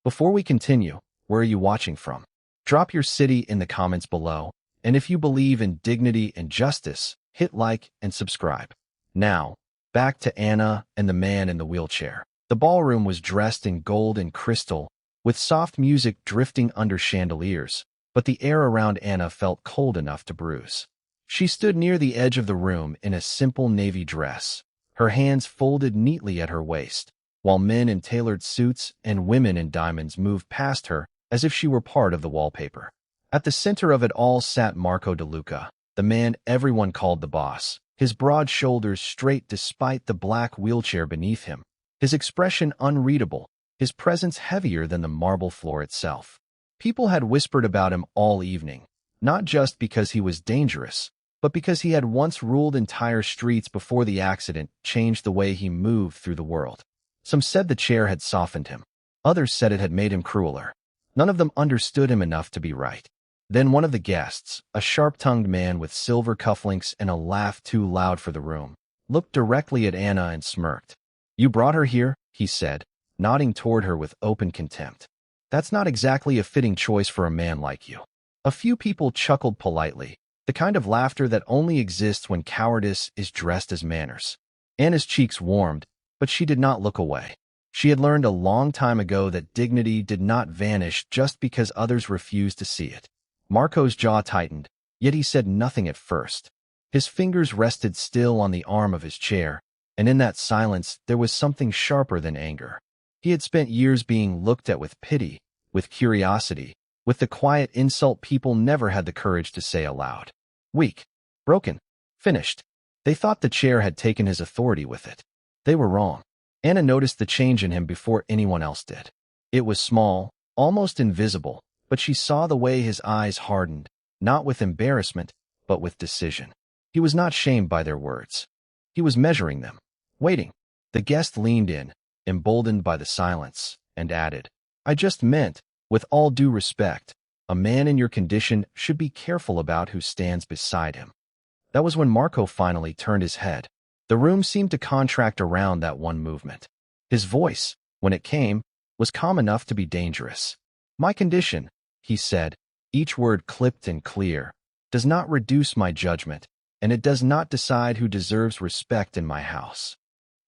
Before we continue, where are you watching from? Drop your city in the comments below, and if you believe in dignity and justice, hit like and subscribe. Now, back to Anna and the man in the wheelchair. The ballroom was dressed in gold and crystal, with soft music drifting under chandeliers, but the air around Anna felt cold enough to bruise. She stood near the edge of the room in a simple navy dress, her hands folded neatly at her waist, while men in tailored suits and women in diamonds moved past her as if she were part of the wallpaper. At the center of it all sat Marco De Luca, the man everyone called the boss, his broad shoulders straight despite the black wheelchair beneath him, his expression unreadable, his presence heavier than the marble floor itself. People had whispered about him all evening, not just because he was dangerous, but because he had once ruled entire streets before the accident changed the way he moved through the world. Some said the chair had softened him. Others said it had made him crueler. None of them understood him enough to be right. Then one of the guests, a sharp-tongued man with silver cufflinks and a laugh too loud for the room, looked directly at Anna and smirked. "You brought her here," he said, nodding toward her with open contempt. "That's not exactly a fitting choice for a man like you." A few people chuckled politely, the kind of laughter that only exists when cowardice is dressed as manners. Anna's cheeks warmed, but she did not look away. She had learned a long time ago that dignity did not vanish just because others refused to see it. Marco's jaw tightened, yet he said nothing at first. His fingers rested still on the arm of his chair, and in that silence there was something sharper than anger. He had spent years being looked at with pity, with curiosity, with the quiet insult people never had the courage to say aloud. Weak, broken, finished. They thought the chair had taken his authority with it. They were wrong. Anna noticed the change in him before anyone else did. It was small, almost invisible, but she saw the way his eyes hardened, not with embarrassment, but with decision. He was not shamed by their words. He was measuring them, waiting. The guest leaned in, emboldened by the silence, and added, "I just meant, with all due respect, a man in your condition should be careful about who stands beside him." That was when Marco finally turned his head. The room seemed to contract around that one movement. His voice, when it came, was calm enough to be dangerous. "My condition," he said, each word clipped and clear, "does not reduce my judgment, and it does not decide who deserves respect in my house."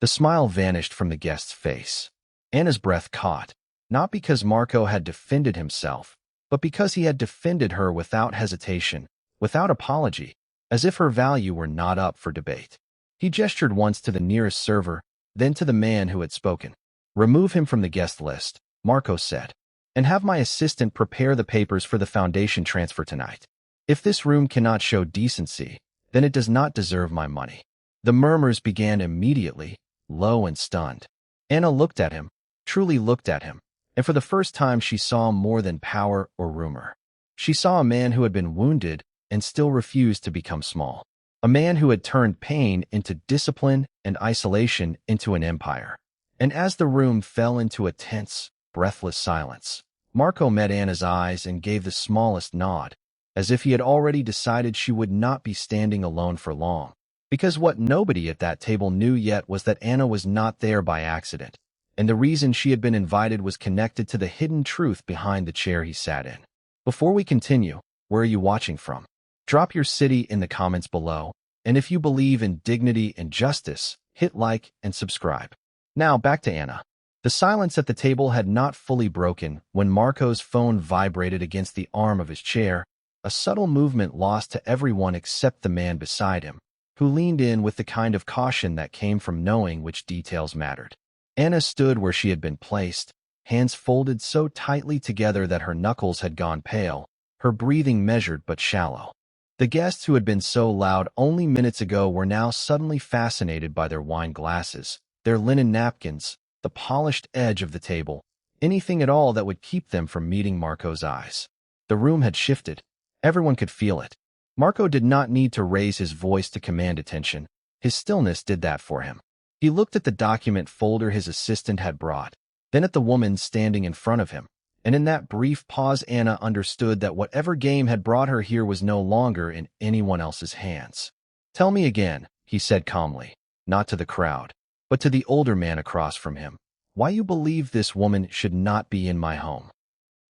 The smile vanished from the guest's face. Anna's breath caught, not because Marco had defended himself, but because he had defended her without hesitation, without apology, as if her value were not up for debate. He gestured once to the nearest server, then to the man who had spoken. "Remove him from the guest list," Marco said, "and have my assistant prepare the papers for the foundation transfer tonight. If this room cannot show decency, then it does not deserve my money." The murmurs began immediately, low and stunned. Anna looked at him, truly looked at him, and for the first time she saw more than power or rumor. She saw a man who had been wounded and still refused to become small. A man who had turned pain into discipline and isolation into an empire. And as the room fell into a tense, breathless silence, Marco met Anna's eyes and gave the smallest nod, as if he had already decided she would not be standing alone for long. Because what nobody at that table knew yet was that Anna was not there by accident, and the reason she had been invited was connected to the hidden truth behind the chair he sat in. Before we continue, where are you watching from? Drop your city in the comments below, and if you believe in dignity and justice, hit like and subscribe. Now back to Anna. The silence at the table had not fully broken when Marco's phone vibrated against the arm of his chair, a subtle movement lost to everyone except the man beside him, who leaned in with the kind of caution that came from knowing which details mattered. Anna stood where she had been placed, hands folded so tightly together that her knuckles had gone pale, her breathing measured but shallow. The guests who had been so loud only minutes ago were now suddenly fascinated by their wine glasses, their linen napkins, the polished edge of the table, anything at all that would keep them from meeting Marco's eyes. The room had shifted. Everyone could feel it. Marco did not need to raise his voice to command attention. His stillness did that for him. He looked at the document folder his assistant had brought, then at the woman standing in front of him, and in that brief pause Anna understood that whatever game had brought her here was no longer in anyone else's hands. "Tell me again," he said calmly, not to the crowd, but to the older man across from him. Why you believe this woman should not be in my home?"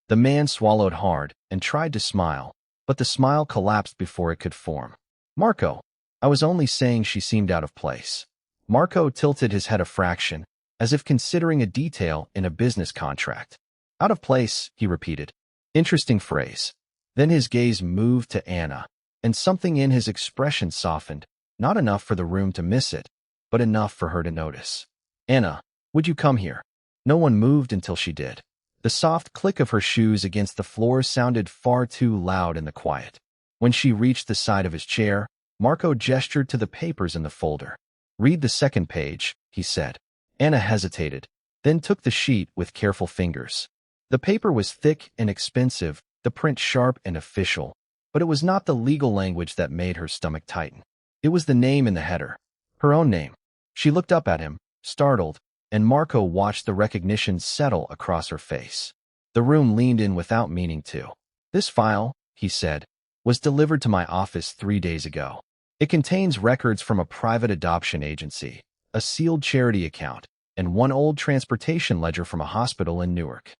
The man swallowed hard and tried to smile, but the smile collapsed before it could form. "Marco, I was only saying she seemed out of place." Marco tilted his head a fraction, as if considering a detail in a business contract. "Out of place," he repeated. Interesting phrase. Then his gaze moved to Anna, and something in his expression softened, not enough for the room to miss it, but enough for her to notice. "Anna, would you come here?" No one moved until she did. The soft click of her shoes against the floor sounded far too loud in the quiet. When she reached the side of his chair, Marco gestured to the papers in the folder. "Read the second page," he said. Anna hesitated, then took the sheet with careful fingers. The paper was thick and expensive, the print sharp and official, but it was not the legal language that made her stomach tighten. It was the name in the header. Her own name. She looked up at him, startled, and Marco watched the recognition settle across her face. The room leaned in without meaning to. "This file," he said, "was delivered to my office 3 days ago. It contains records from a private adoption agency, a sealed charity account, and one old transportation ledger from a hospital in Newark."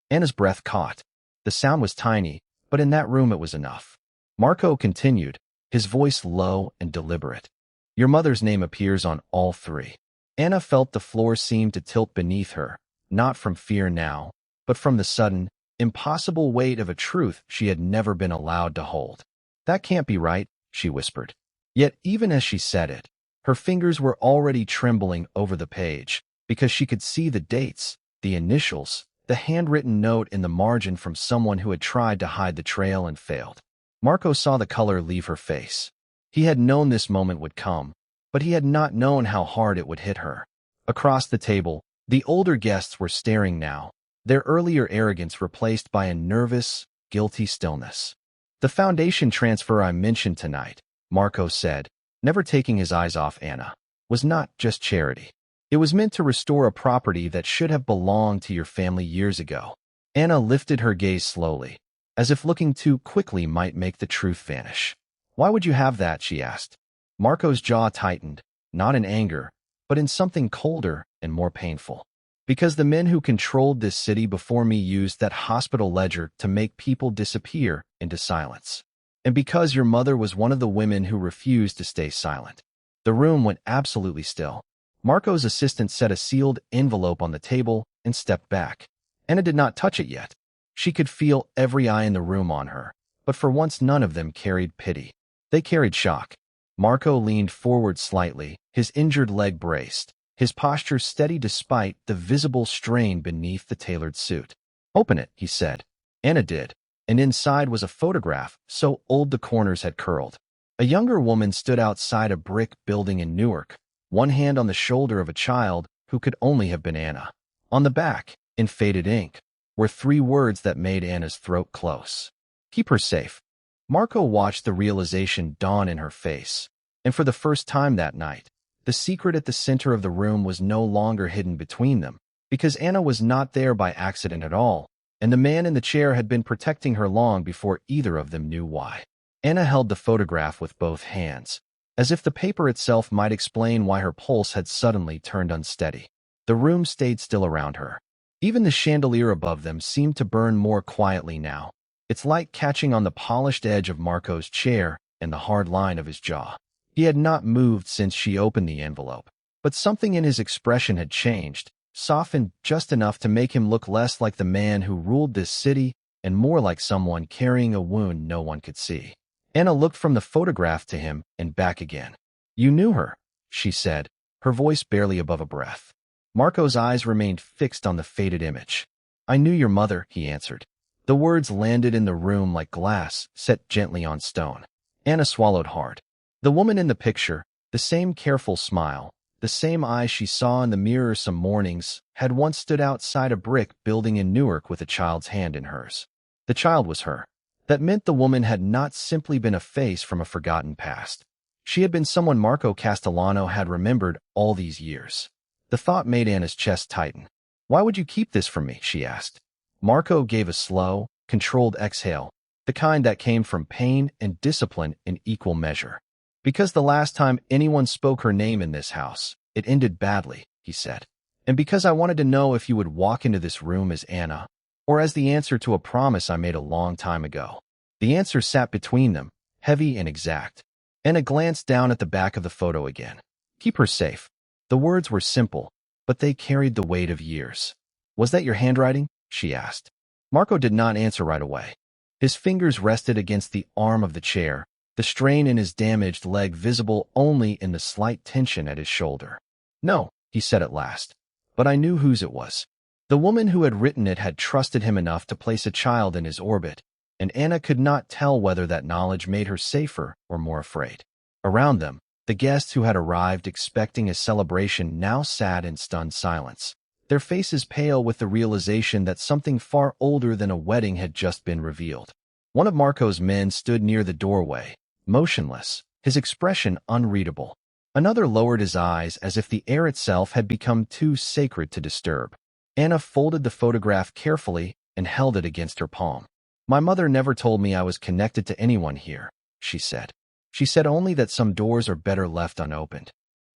Anna's breath caught. The sound was tiny, but in that room it was enough. Marco continued, his voice low and deliberate. "Your mother's name appears on all 3. Anna felt the floor seemed to tilt beneath her, not from fear now, but from the sudden, impossible weight of a truth she had never been allowed to hold. "That can't be right," she whispered. Yet even as she said it, her fingers were already trembling over the page, because she could see the dates, the initials, the handwritten note in the margin from someone who had tried to hide the trail and failed. Marco saw the color leave her face. He had known this moment would come, but he had not known how hard it would hit her. Across the table, the older guests were staring now, their earlier arrogance replaced by a nervous, guilty stillness. "The foundation transfer I mentioned tonight," Marco said, never taking his eyes off Anna, "was not just charity. It was meant to restore a property that should have belonged to your family years ago." Anna lifted her gaze slowly, as if looking too quickly might make the truth vanish. "Why would you have that?" she asked. Marco's jaw tightened, not in anger, but in something colder and more painful. "Because the men who controlled this city before me used that hospital ledger to make people disappear into silence. And because your mother was one of the women who refused to stay silent." The room went absolutely still. Marco's assistant set a sealed envelope on the table and stepped back. Anna did not touch it yet. She could feel every eye in the room on her, but for once none of them carried pity. They carried shock. Marco leaned forward slightly, his injured leg braced, his posture steady despite the visible strain beneath the tailored suit. "Open it," he said. Anna did, and inside was a photograph so old the corners had curled. A younger woman stood outside a brick building in Newark, one hand on the shoulder of a child who could only have been Anna. On the back, in faded ink, were 3 words that made Anna's throat close. "Keep her safe." Marco watched the realization dawn in her face, and for the first time that night, the secret at the center of the room was no longer hidden between them, because Anna was not there by accident at all, and the man in the chair had been protecting her long before either of them knew why. Anna held the photograph with both hands, as if the paper itself might explain why her pulse had suddenly turned unsteady. The room stayed still around her. Even the chandelier above them seemed to burn more quietly now, its light catching on the polished edge of Marco's chair and the hard line of his jaw. He had not moved since she opened the envelope, but something in his expression had changed, softened just enough to make him look less like the man who ruled this city and more like someone carrying a wound no one could see. Anna looked from the photograph to him and back again. "You knew her," she said, her voice barely above a breath. Marco's eyes remained fixed on the faded image. "I knew your mother," he answered. The words landed in the room like glass set gently on stone. Anna swallowed hard. The woman in the picture, the same careful smile, the same eyes she saw in the mirror some mornings, had once stood outside a brick building in Newark with a child's hand in hers. The child was her. That meant the woman had not simply been a face from a forgotten past. She had been someone Marco Castellano had remembered all these years. The thought made Anna's chest tighten. "Why would you keep this from me?" she asked. Marco gave a slow, controlled exhale, the kind that came from pain and discipline in equal measure. "Because the last time anyone spoke her name in this house, it ended badly," he said. And because I wanted to know if you would walk into this room as Anna, or as the answer to a promise I made a long time ago. The answer sat between them, heavy and exact. Anna glanced down at the back of the photo again. Keep her safe. The words were simple, but they carried the weight of years. Was that your handwriting? She asked. Marco did not answer right away. His fingers rested against the arm of the chair, the strain in his damaged leg visible only in the slight tension at his shoulder. No, he said at last. But I knew whose it was. The woman who had written it had trusted him enough to place a child in his orbit, and Anna could not tell whether that knowledge made her safer or more afraid. Around them, the guests who had arrived expecting a celebration now sat in stunned silence, their faces pale with the realization that something far older than a wedding had just been revealed. One of Marco's men stood near the doorway, motionless, his expression unreadable. Another lowered his eyes as if the air itself had become too sacred to disturb. Anna folded the photograph carefully and held it against her palm. My mother never told me I was connected to anyone here, she said. She said only that some doors are better left unopened.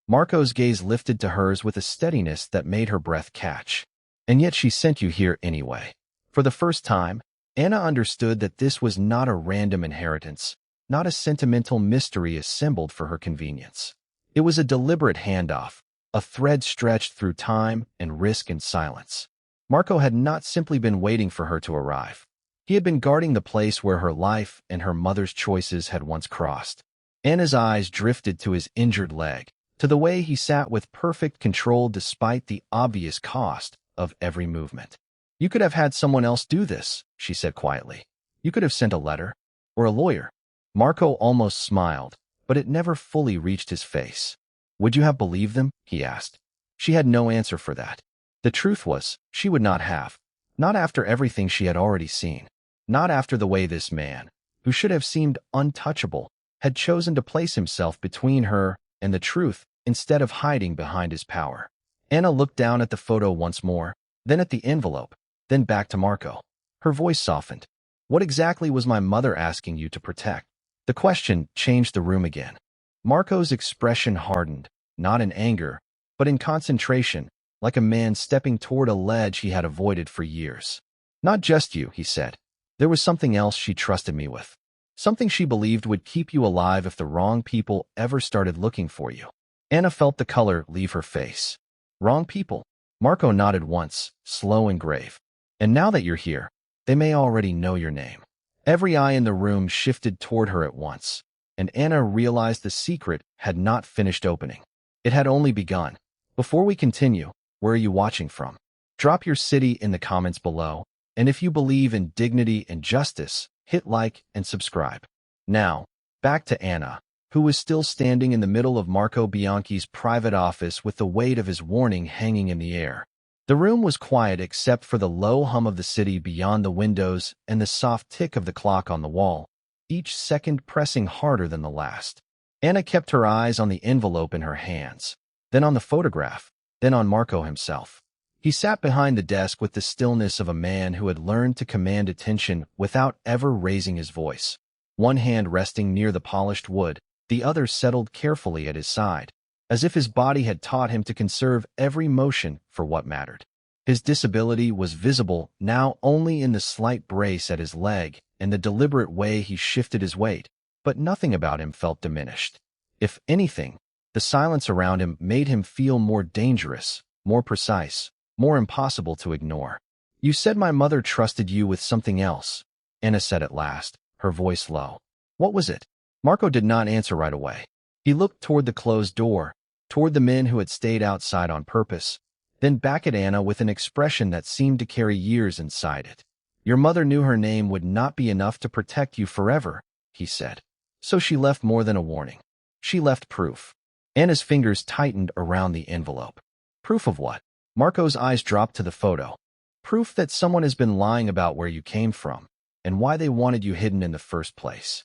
Marco's gaze lifted to hers with a steadiness that made her breath catch. And yet she sent you here anyway. For the first time, Anna understood that this was not a random inheritance, not a sentimental mystery assembled for her convenience. It was a deliberate handoff, a thread stretched through time and risk and silence. Marco had not simply been waiting for her to arrive. He had been guarding the place where her life and her mother's choices had once crossed. Anna's eyes drifted to his injured leg, to the way he sat with perfect control despite the obvious cost of every movement. You could have had someone else do this, she said quietly. You could have sent a letter, or a lawyer. Marco almost smiled, but it never fully reached his face. Would you have believed them? He asked. She had no answer for that. The truth was, she would not have. Not after everything she had already seen. Not after the way this man, who should have seemed untouchable, had chosen to place himself between her and the truth instead of hiding behind his power. Anna looked down at the photo once more, then at the envelope, then back to Marco. Her voice softened. What exactly was my mother asking you to protect? The question changed the room again. Marco's expression hardened, not in anger, but in concentration, like a man stepping toward a ledge he had avoided for years. Not just you, he said. There was something else she trusted me with. Something she believed would keep you alive if the wrong people ever started looking for you. Anna felt the color leave her face. Wrong people? Marco nodded once, slow and grave. And now that you're here, they may already know your name. Every eye in the room shifted toward her at once, and Anna realized the secret had not finished opening. It had only begun. Before we continue, where are you watching from? Drop your city in the comments below, and if you believe in dignity and justice, hit like and subscribe. Now, back to Anna, who was still standing in the middle of Marco Bianchi's private office with the weight of his warning hanging in the air. The room was quiet except for the low hum of the city beyond the windows and the soft tick of the clock on the wall, each second pressing harder than the last. Anna kept her eyes on the envelope in her hands, then on the photograph, then on Marco himself. He sat behind the desk with the stillness of a man who had learned to command attention without ever raising his voice. One hand resting near the polished wood, the other settled carefully at his side, as if his body had taught him to conserve every motion for what mattered. His disability was visible now only in the slight brace at his leg and the deliberate way he shifted his weight, but nothing about him felt diminished. If anything, the silence around him made him feel more dangerous, more precise, more impossible to ignore. You said my mother trusted you with something else, Anna said at last, her voice low. What was it? Marco did not answer right away. He looked toward the closed door, toward the men who had stayed outside on purpose, then back at Anna with an expression that seemed to carry years inside it. Your mother knew her name would not be enough to protect you forever, he said. So she left more than a warning. She left proof. Anna's fingers tightened around the envelope. Proof of what? Marco's eyes dropped to the photo. Proof that someone has been lying about where you came from and why they wanted you hidden in the first place.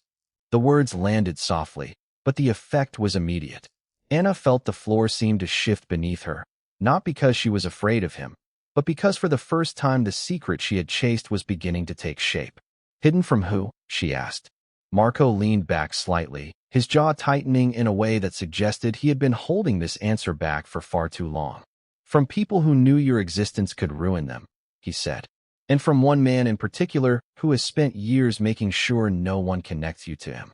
The words landed softly, but the effect was immediate. Anna felt the floor seem to shift beneath her, not because she was afraid of him, but because for the first time the secret she had chased was beginning to take shape. Hidden from who? She asked. Marco leaned back slightly, his jaw tightening in a way that suggested he had been holding this answer back for far too long. From people who knew your existence could ruin them, he said. And from one man in particular who has spent years making sure no one connects you to him.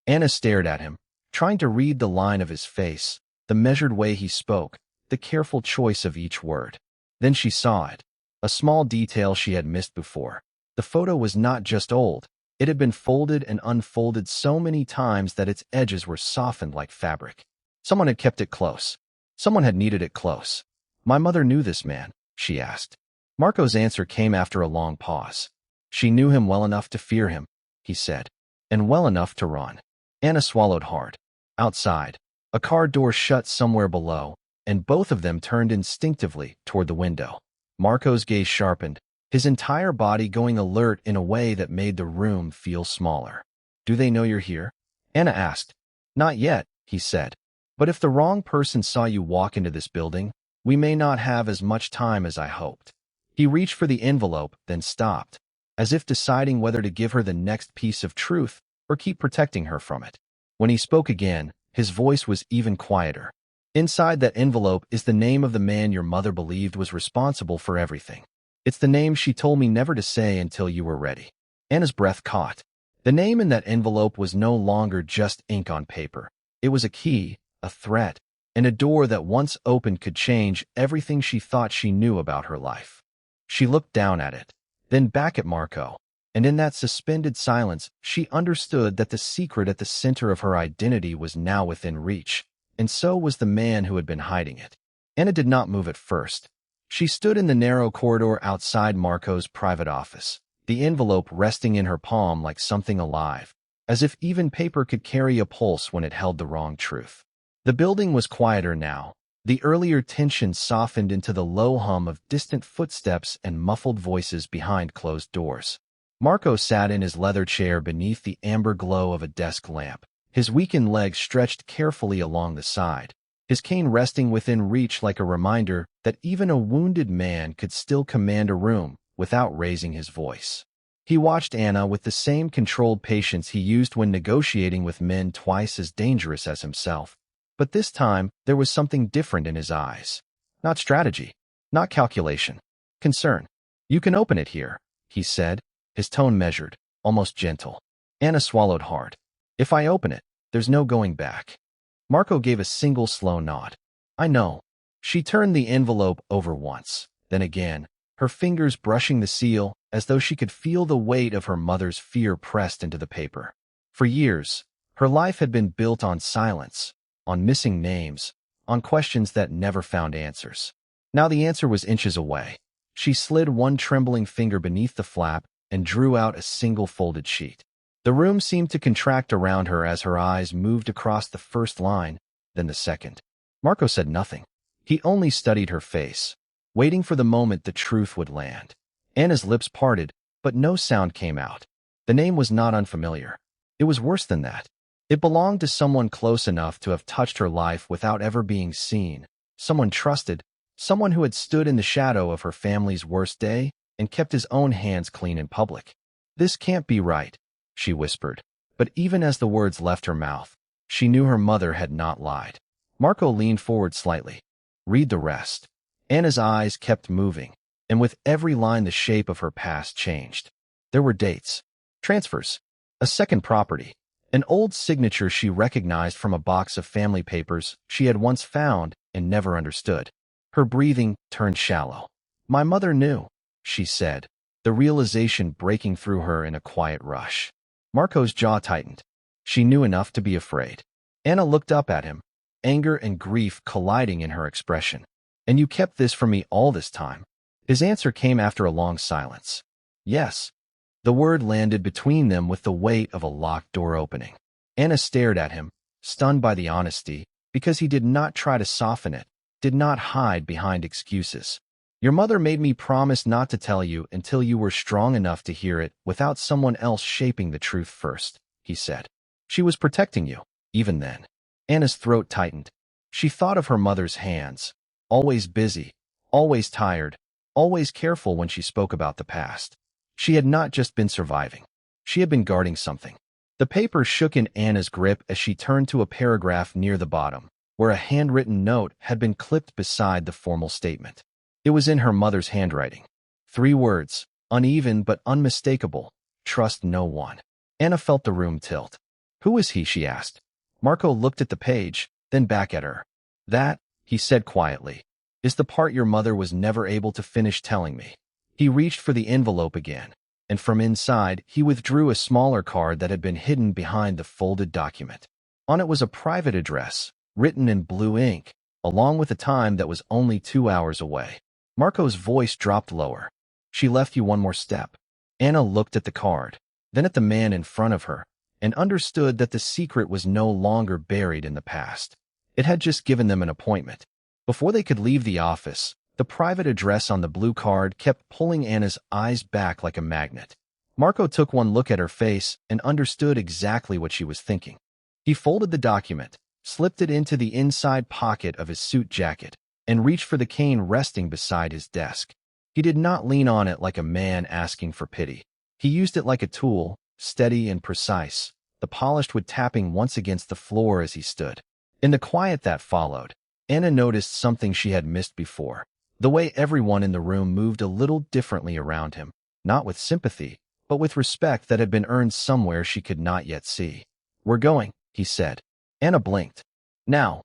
Anna stared at him, trying to read the line of his face, the measured way he spoke, the careful choice of each word. Then she saw it, a small detail she had missed before. The photo was not just old, it had been folded and unfolded so many times that its edges were softened like fabric. Someone had kept it close. Someone had needed it close. My mother knew this man, she asked. Marco's answer came after a long pause. She knew him well enough to fear him, he said, and well enough to run. Anna swallowed hard. Outside, a car door shut somewhere below, and both of them turned instinctively toward the window. Marco's gaze sharpened, his entire body going alert in a way that made the room feel smaller. Do they know you're here? Anna asked. Not yet, he said. But if the wrong person saw you walk into this building, we may not have as much time as I hoped. He reached for the envelope, then stopped, as if deciding whether to give her the next piece of truth or keep protecting her from it. When he spoke again, his voice was even quieter. Inside that envelope is the name of the man your mother believed was responsible for everything. It's the name she told me never to say until you were ready. Anna's breath caught. The name in that envelope was no longer just ink on paper. It was a key, a threat, and a door that once opened could change everything she thought she knew about her life. She looked down at it, then back at Marco, and in that suspended silence, she understood that the secret at the center of her identity was now within reach, and so was the man who had been hiding it. Anna did not move at first. She stood in the narrow corridor outside Marco's private office, the envelope resting in her palm like something alive, as if even paper could carry a pulse when it held the wrong truth. The building was quieter now. The earlier tension softened into the low hum of distant footsteps and muffled voices behind closed doors. Marco sat in his leather chair beneath the amber glow of a desk lamp, his weakened legs stretched carefully along the side, his cane resting within reach like a reminder that even a wounded man could still command a room without raising his voice. He watched Anna with the same controlled patience he used when negotiating with men twice as dangerous as himself. But this time, there was something different in his eyes. Not strategy, not calculation, concern. You can open it here, he said, his tone measured, almost gentle. Anna swallowed hard. If I open it, there's no going back. Marco gave a single slow nod. I know. She turned the envelope over once, then again, her fingers brushing the seal as though she could feel the weight of her mother's fear pressed into the paper. For years, her life had been built on silence, on missing names, on questions that never found answers. Now the answer was inches away. She slid one trembling finger beneath the flap and drew out a single folded sheet. The room seemed to contract around her as her eyes moved across the first line, then the second. Marco said nothing. He only studied her face, waiting for the moment the truth would land. Anna's lips parted, but no sound came out. The name was not unfamiliar. It was worse than that. It belonged to someone close enough to have touched her life without ever being seen, someone trusted, someone who had stood in the shadow of her family's worst day and kept his own hands clean in public. This can't be right, she whispered, but even as the words left her mouth, she knew her mother had not lied. Marco leaned forward slightly. Read the rest. Anna's eyes kept moving, and with every line the shape of her past changed. There were dates, transfers, a second property, an old signature she recognized from a box of family papers she had once found and never understood. Her breathing turned shallow. My mother knew, she said, the realization breaking through her in a quiet rush. Marco's jaw tightened. She knew enough to be afraid. Anna looked up at him, anger and grief colliding in her expression. And you kept this from me all this time? His answer came after a long silence. Yes. The word landed between them with the weight of a locked door opening. Anna stared at him, stunned by the honesty, because he did not try to soften it, did not hide behind excuses. Your mother made me promise not to tell you until you were strong enough to hear it without someone else shaping the truth first, he said. She was protecting you, even then. Anna's throat tightened. She thought of her mother's hands, always busy, always tired, always careful when she spoke about the past. She had not just been surviving. She had been guarding something. The paper shook in Anna's grip as she turned to a paragraph near the bottom. where a handwritten note had been clipped beside the formal statement. It was in her mother's handwriting. 3 words, uneven but unmistakable: trust no one. Anna felt the room tilt. Who is he? She asked. Marco looked at the page, then back at her. That, he said quietly, is the part your mother was never able to finish telling me. He reached for the envelope again, and from inside he withdrew a smaller card that had been hidden behind the folded document. On it was a private address, written in blue ink, along with a time that was only 2 hours away. Marco's voice dropped lower. She left you one more step. Anna looked at the card, then at the man in front of her, and understood that the secret was no longer buried in the past. It had just given them an appointment. Before they could leave the office, the private address on the blue card kept pulling Anna's eyes back like a magnet. Marco took one look at her face and understood exactly what she was thinking. He folded the document, slipped it into the inside pocket of his suit jacket, and reached for the cane resting beside his desk. He did not lean on it like a man asking for pity. He used it like a tool, steady and precise, the polished wood tapping once against the floor as he stood. In the quiet that followed, Anna noticed something she had missed before. The way everyone in the room moved a little differently around him, not with sympathy, but with respect that had been earned somewhere she could not yet see. We're going, he said. Anna blinked. Now,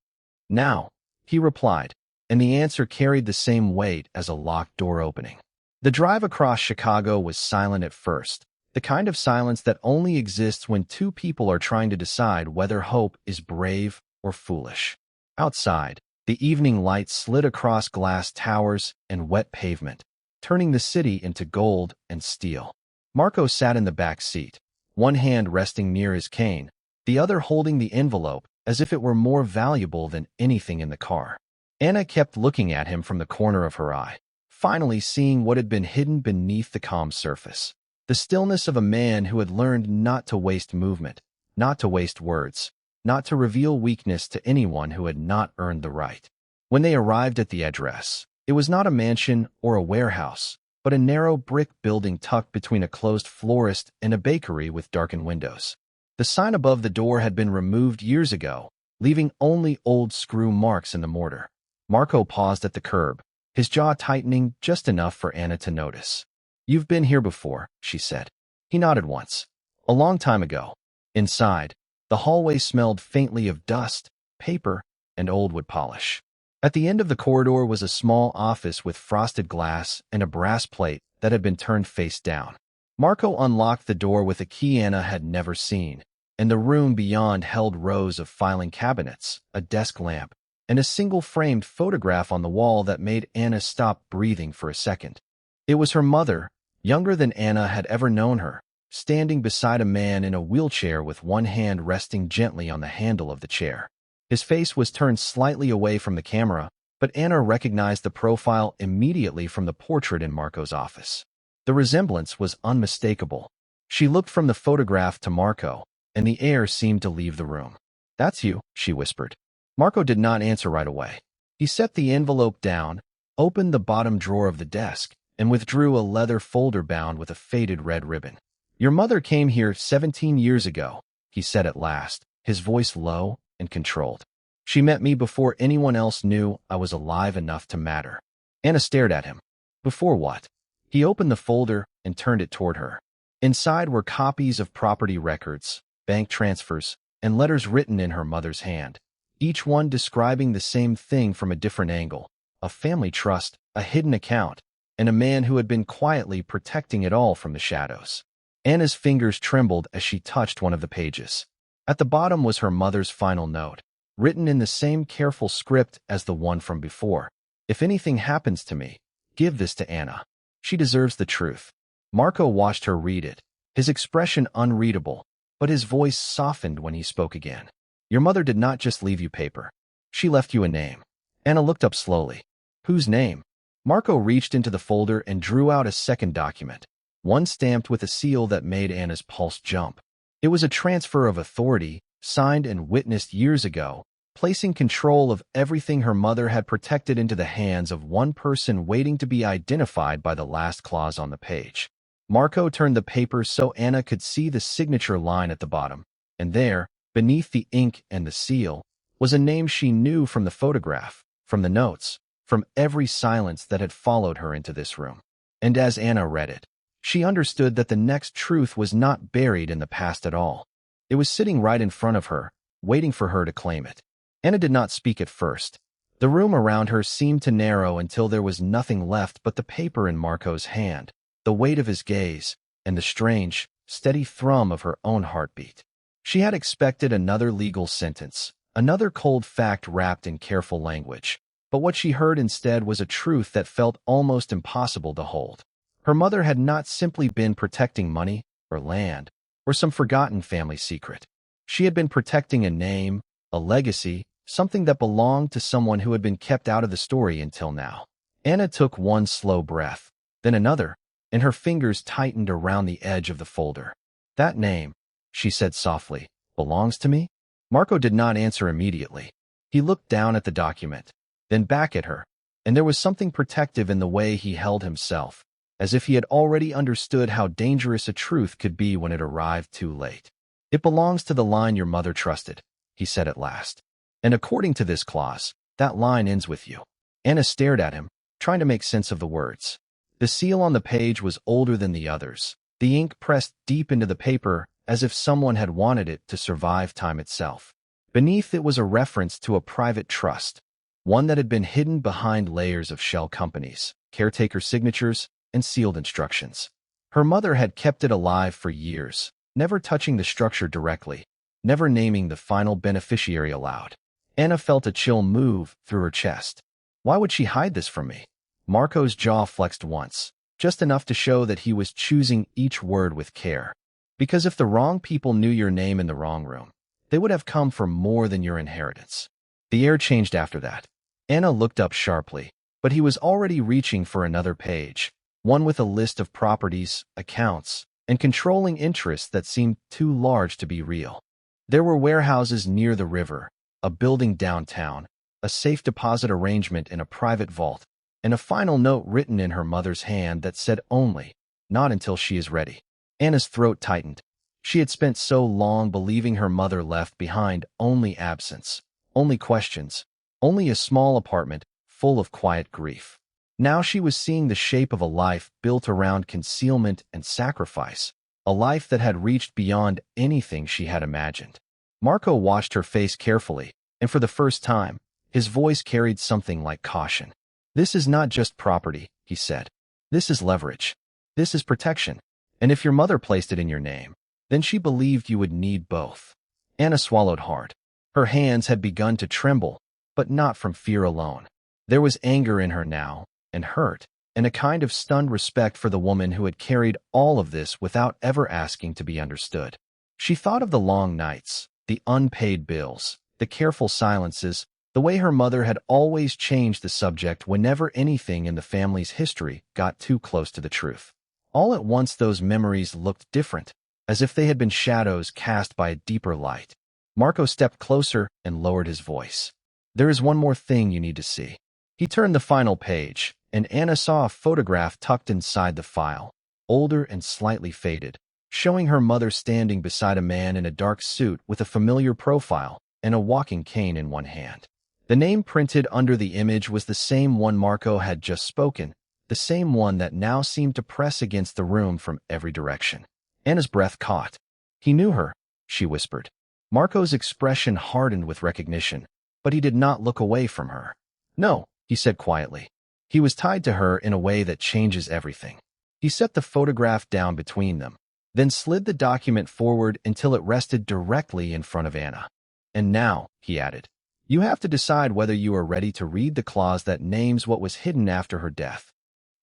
he replied, and the answer carried the same weight as a locked door opening. The drive across Chicago was silent at first, the kind of silence that only exists when 2 people are trying to decide whether hope is brave or foolish. Outside, the evening light slid across glass towers and wet pavement, turning the city into gold and steel. Marco sat in the back seat, one hand resting near his cane, the other holding the envelope as if it were more valuable than anything in the car. Anna kept looking at him from the corner of her eye, finally seeing what had been hidden beneath the calm surface. The stillness of a man who had learned not to waste movement, not to waste words, not to reveal weakness to anyone who had not earned the right. When they arrived at the address, it was not a mansion or a warehouse, but a narrow brick building tucked between a closed florist and a bakery with darkened windows. The sign above the door had been removed years ago, leaving only old screw marks in the mortar. Marco paused at the curb, his jaw tightening just enough for Anna to notice. You've been here before, she said. He nodded once. A long time ago. Inside, the hallway smelled faintly of dust, paper, and old wood polish. At the end of the corridor was a small office with frosted glass and a brass plate that had been turned face down. Marco unlocked the door with a key Anna had never seen, and the room beyond held rows of filing cabinets, a desk lamp, and a single framed photograph on the wall that made Anna stop breathing for a second. It was her mother, younger than Anna had ever known her, standing beside a man in a wheelchair with one hand resting gently on the handle of the chair. His face was turned slightly away from the camera, but Anna recognized the profile immediately from the portrait in Marco's office. The resemblance was unmistakable. She looked from the photograph to Marco, and the air seemed to leave the room. That's you, she whispered. Marco did not answer right away. He set the envelope down, opened the bottom drawer of the desk, and withdrew a leather folder bound with a faded red ribbon. Your mother came here 17 years ago, he said at last, his voice low and controlled. She met me before anyone else knew I was alive enough to matter. Anna stared at him. Before what? He opened the folder and turned it toward her. Inside were copies of property records, bank transfers, and letters written in her mother's hand, each one describing the same thing from a different angle: a family trust, a hidden account, and a man who had been quietly protecting it all from the shadows. Anna's fingers trembled as she touched one of the pages. At the bottom was her mother's final note, written in the same careful script as the one from before. If anything happens to me, give this to Anna. She deserves the truth. Marco watched her read it, his expression unreadable, but his voice softened when he spoke again. Your mother did not just leave you paper. She left you a name. Anna looked up slowly. Whose name? Marco reached into the folder and drew out a second document, one stamped with a seal that made Anna's pulse jump. It was a transfer of authority, signed and witnessed years ago, placing control of everything her mother had protected into the hands of one person waiting to be identified by the last clause on the page. Marco turned the paper so Anna could see the signature line at the bottom, and there, beneath the ink and the seal, was a name she knew from the photograph, from the notes, from every silence that had followed her into this room. And as Anna read it, she understood that the next truth was not buried in the past at all. It was sitting right in front of her, waiting for her to claim it. Anna did not speak at first. The room around her seemed to narrow until there was nothing left but the paper in Marco's hand, the weight of his gaze, and the strange, steady thrum of her own heartbeat. She had expected another legal sentence, another cold fact wrapped in careful language, but what she heard instead was a truth that felt almost impossible to hold. Her mother had not simply been protecting money, or land, or some forgotten family secret. She had been protecting a name, a legacy, something that belonged to someone who had been kept out of the story until now. Anna took one slow breath, then another, and her fingers tightened around the edge of the folder. "That name," she said softly, "belongs to me?" Marco did not answer immediately. He looked down at the document, then back at her, and there was something protective in the way he held himself, as if he had already understood how dangerous a truth could be when it arrived too late. "It belongs to the line your mother trusted," he said at last. "And according to this clause, that line ends with you." Anna stared at him, trying to make sense of the words. The seal on the page was older than the others, the ink pressed deep into the paper as if someone had wanted it to survive time itself. Beneath it was a reference to a private trust, one that had been hidden behind layers of shell companies, caretaker signatures, and sealed instructions. Her mother had kept it alive for years, never touching the structure directly, never naming the final beneficiary aloud. Anna felt a chill move through her chest. Why would she hide this from me? Marco's jaw flexed once, just enough to show that he was choosing each word with care. Because if the wrong people knew your name in the wrong room, they would have come for more than your inheritance. The air changed after that. Anna looked up sharply, but he was already reaching for another page, one with a list of properties, accounts, and controlling interests that seemed too large to be real. There were warehouses near the river, a building downtown, a safe deposit arrangement in a private vault, and a final note written in her mother's hand that said only, "Not until she is ready." Anna's throat tightened. She had spent so long believing her mother left behind only absence, only questions, only a small apartment full of quiet grief. Now she was seeing the shape of a life built around concealment and sacrifice, a life that had reached beyond anything she had imagined. Marco watched her face carefully, and for the first time, his voice carried something like caution. "This is not just property," he said. "This is leverage. This is protection. And if your mother placed it in your name, then she believed you would need both." Anna swallowed hard. Her hands had begun to tremble, but not from fear alone. There was anger in her now, and hurt, and a kind of stunned respect for the woman who had carried all of this without ever asking to be understood. She thought of the long nights, the unpaid bills, the careful silences, the way her mother had always changed the subject whenever anything in the family's history got too close to the truth. All at once those memories looked different, as if they had been shadows cast by a deeper light. Marco stepped closer and lowered his voice. "There is one more thing you need to see." He turned the final page, and Anna saw a photograph tucked inside the file, older and slightly faded, showing her mother standing beside a man in a dark suit with a familiar profile and a walking cane in one hand. The name printed under the image was the same one Marco had just spoken, the same one that now seemed to press against the room from every direction. Anna's breath caught. "He knew her," she whispered. Marco's expression hardened with recognition, but he did not look away from her. "No," he said quietly. "He was tied to her in a way that changes everything." He set the photograph down between them, then slid the document forward until it rested directly in front of Anna. "And now," he added, "you have to decide whether you are ready to read the clause that names what was hidden after her death."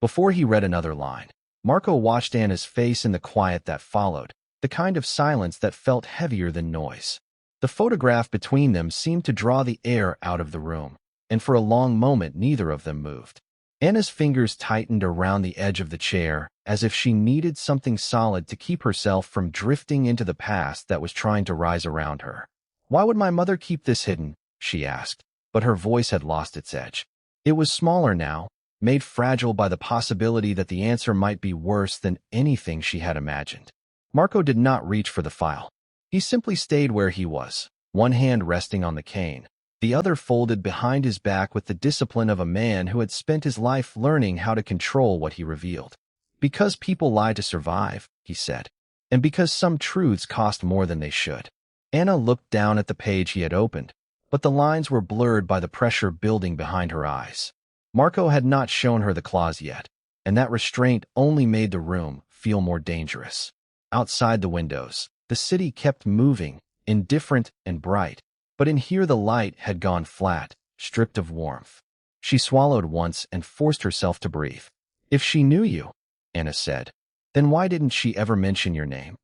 Before he read another line, Marco watched Anna's face in the quiet that followed, the kind of silence that felt heavier than noise. The photograph between them seemed to draw the air out of the room, and for a long moment neither of them moved. Anna's fingers tightened around the edge of the chair, as if she needed something solid to keep herself from drifting into the past that was trying to rise around her. "Why would my mother keep this hidden?" she asked, but her voice had lost its edge. It was smaller now, made fragile by the possibility that the answer might be worse than anything she had imagined. Marco did not reach for the file. He simply stayed where he was, one hand resting on the cane, The other folded behind his back with the discipline of a man who had spent his life learning how to control what he revealed. Because people lie to survive, he said, and because some truths cost more than they should. Anna looked down at the page he had opened, but the lines were blurred by the pressure building behind her eyes. Marco had not shown her the claws yet, and that restraint only made the room feel more dangerous. Outside the windows, the city kept moving, indifferent and bright, but in here the light had gone flat, stripped of warmth. She swallowed once and forced herself to breathe. If she knew you, Anna said, then why didn't she ever mention your name?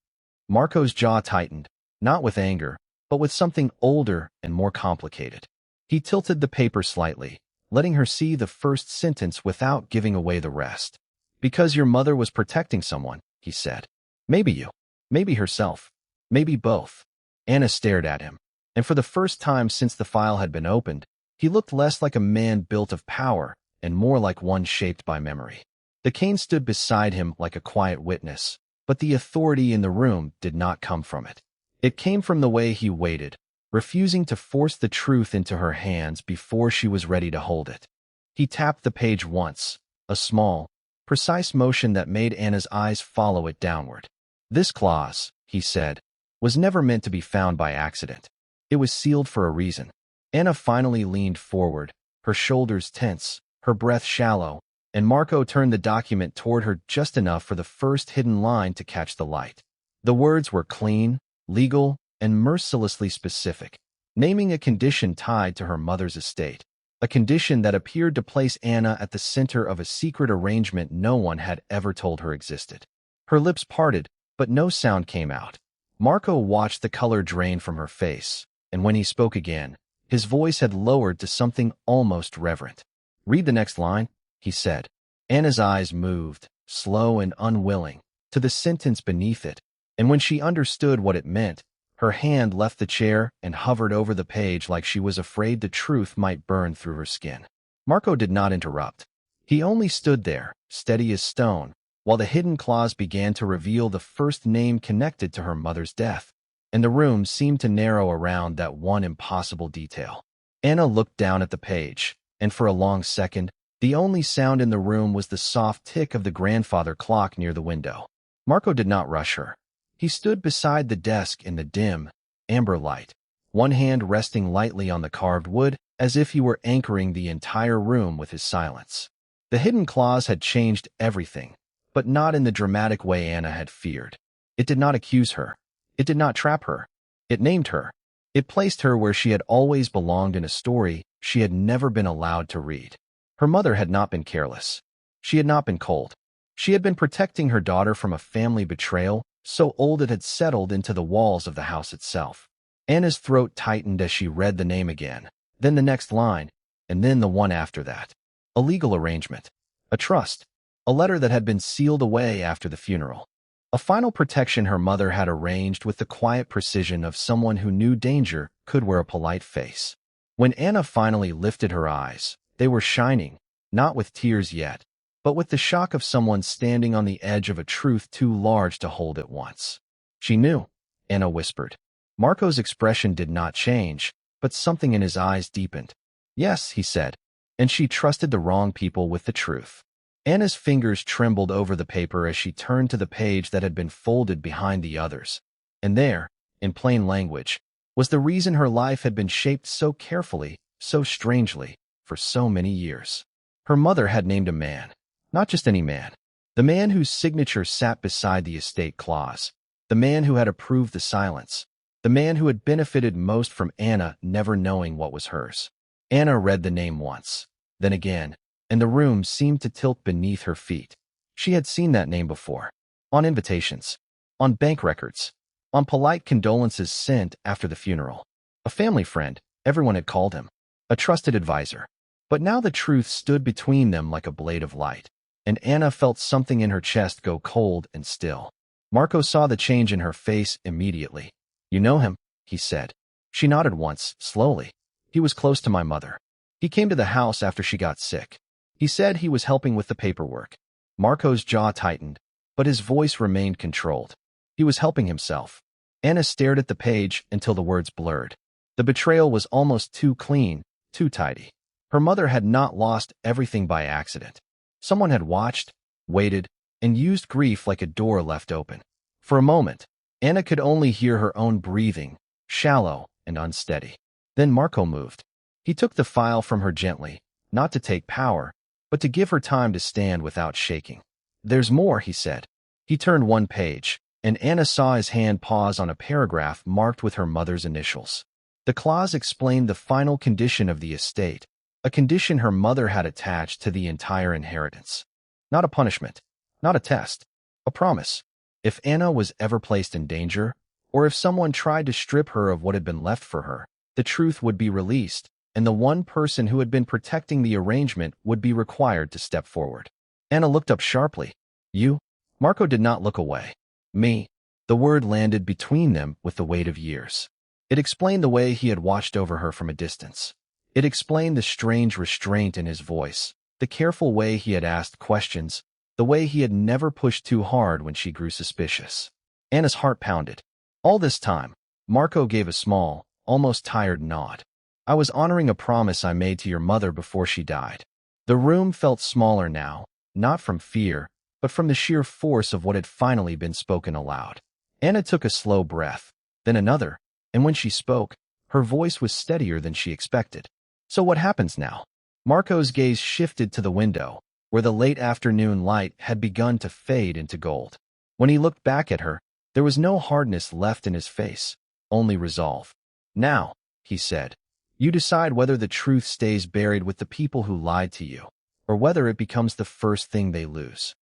Marco's jaw tightened, not with anger, but with something older and more complicated. He tilted the paper slightly, letting her see the first sentence without giving away the rest. Because your mother was protecting someone, he said. Maybe you. Maybe herself. Maybe both. Anna stared at him, and for the first time since the file had been opened, he looked less like a man built of power and more like one shaped by memory. The cane stood beside him like a quiet witness, but the authority in the room did not come from it. It came from the way he waited, refusing to force the truth into her hands before she was ready to hold it. He tapped the page once, a small, precise motion that made Anna's eyes follow it downward. This clause, he said, was never meant to be found by accident. It was sealed for a reason. Anna finally leaned forward, her shoulders tense, her breath shallow, and Marco turned the document toward her just enough for the first hidden line to catch the light. The words were clean, legal, and mercilessly specific, naming a condition tied to her mother's estate, a condition that appeared to place Anna at the center of a secret arrangement no one had ever told her existed. Her lips parted, but no sound came out. Marco watched the color drain from her face, and when he spoke again, his voice had lowered to something almost reverent. "Read the next line," he said. Anna's eyes moved, slow and unwilling, to the sentence beneath it, and when she understood what it meant, her hand left the chair and hovered over the page like she was afraid the truth might burn through her skin. Marco did not interrupt. He only stood there, steady as stone, while the hidden clause began to reveal the first name connected to her mother's death, and the room seemed to narrow around that one impossible detail. Anna looked down at the page, and for a long second, the only sound in the room was the soft tick of the grandfather clock near the window. Marco did not rush her. He stood beside the desk in the dim, amber light, one hand resting lightly on the carved wood, as if he were anchoring the entire room with his silence. The hidden clause had changed everything, but not in the dramatic way Anna had feared. It did not accuse her. It did not trap her. It named her. It placed her where she had always belonged in a story she had never been allowed to read. Her mother had not been careless. She had not been cold. She had been protecting her daughter from a family betrayal so old it had settled into the walls of the house itself. Anna's throat tightened as she read the name again, then the next line, and then the one after that. A legal arrangement. A trust. A letter that had been sealed away after the funeral. A final protection her mother had arranged with the quiet precision of someone who knew danger could wear a polite face. When Anna finally lifted her eyes, they were shining, not with tears yet, but with the shock of someone standing on the edge of a truth too large to hold at once. She knew, Anna whispered. Marco's expression did not change, but something in his eyes deepened. Yes, he said, and she trusted the wrong people with the truth. Anna's fingers trembled over the paper as she turned to the page that had been folded behind the others. And there, in plain language, was the reason her life had been shaped so carefully, so strangely, for so many years. Her mother had named a man. Not just any man. The man whose signature sat beside the estate clause. The man who had approved the silence. The man who had benefited most from Anna never knowing what was hers. Anna read the name once, then again, and the room seemed to tilt beneath her feet. She had seen that name before. On invitations. On bank records. On polite condolences sent after the funeral. A family friend, everyone had called him. A trusted advisor. But now the truth stood between them like a blade of light, and Anna felt something in her chest go cold and still. Marco saw the change in her face immediately. "You know him," he said. She nodded once, slowly. "He was close to my mother. He came to the house after she got sick. He said he was helping with the paperwork." Marco's jaw tightened, but his voice remained controlled. He was helping himself. Anna stared at the page until the words blurred. The betrayal was almost too clean, too tidy. Her mother had not lost everything by accident. Someone had watched, waited, and used grief like a door left open. For a moment, Anna could only hear her own breathing, shallow and unsteady. Then Marco moved. He took the file from her gently, not to take power, but to give her time to stand without shaking. "There's more," he said. He turned one page, and Anna saw his hand pause on a paragraph marked with her mother's initials. The clause explained the final condition of the estate, a condition her mother had attached to the entire inheritance. Not a punishment, not a test, a promise. If Anna was ever placed in danger, or if someone tried to strip her of what had been left for her, the truth would be released, and the one person who had been protecting the arrangement would be required to step forward. Anna looked up sharply. "You?" Marco did not look away. "Me." The word landed between them with the weight of years. It explained the way he had watched over her from a distance. It explained the strange restraint in his voice, the careful way he had asked questions, the way he had never pushed too hard when she grew suspicious. Anna's heart pounded. All this time, Marco gave a small, almost tired nod. "I was honoring a promise I made to your mother before she died." The room felt smaller now, not from fear, but from the sheer force of what had finally been spoken aloud. Anna took a slow breath, then another, and when she spoke, her voice was steadier than she expected. "So what happens now?" Marco's gaze shifted to the window, where the late afternoon light had begun to fade into gold. When he looked back at her, there was no hardness left in his face, only resolve. "Now," he said, "you decide whether the truth stays buried with the people who lied to you, or whether it becomes the first thing they lose."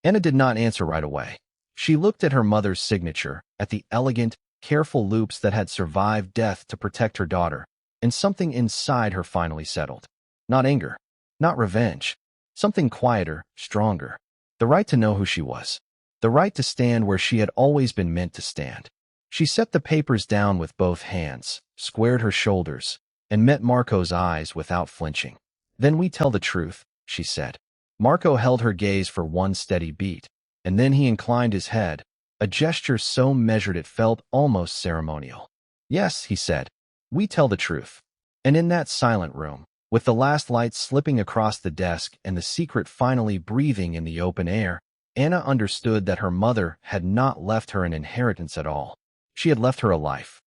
Anna did not answer right away. She looked at her mother's signature, at the elegant, careful loops that had survived death to protect her daughter, and something inside her finally settled. Not anger, not revenge, something quieter, stronger. The right to know who she was. The right to stand where she had always been meant to stand. She set the papers down with both hands, squared her shoulders, and met Marco's eyes without flinching. "Then we tell the truth," she said. Marco held her gaze for one steady beat, and then he inclined his head, a gesture so measured it felt almost ceremonial. "Yes," he said, "we tell the truth." And in that silent room, with the last light slipping across the desk and the secret finally breathing in the open air, Anna understood that her mother had not left her an inheritance at all. She had left her a life.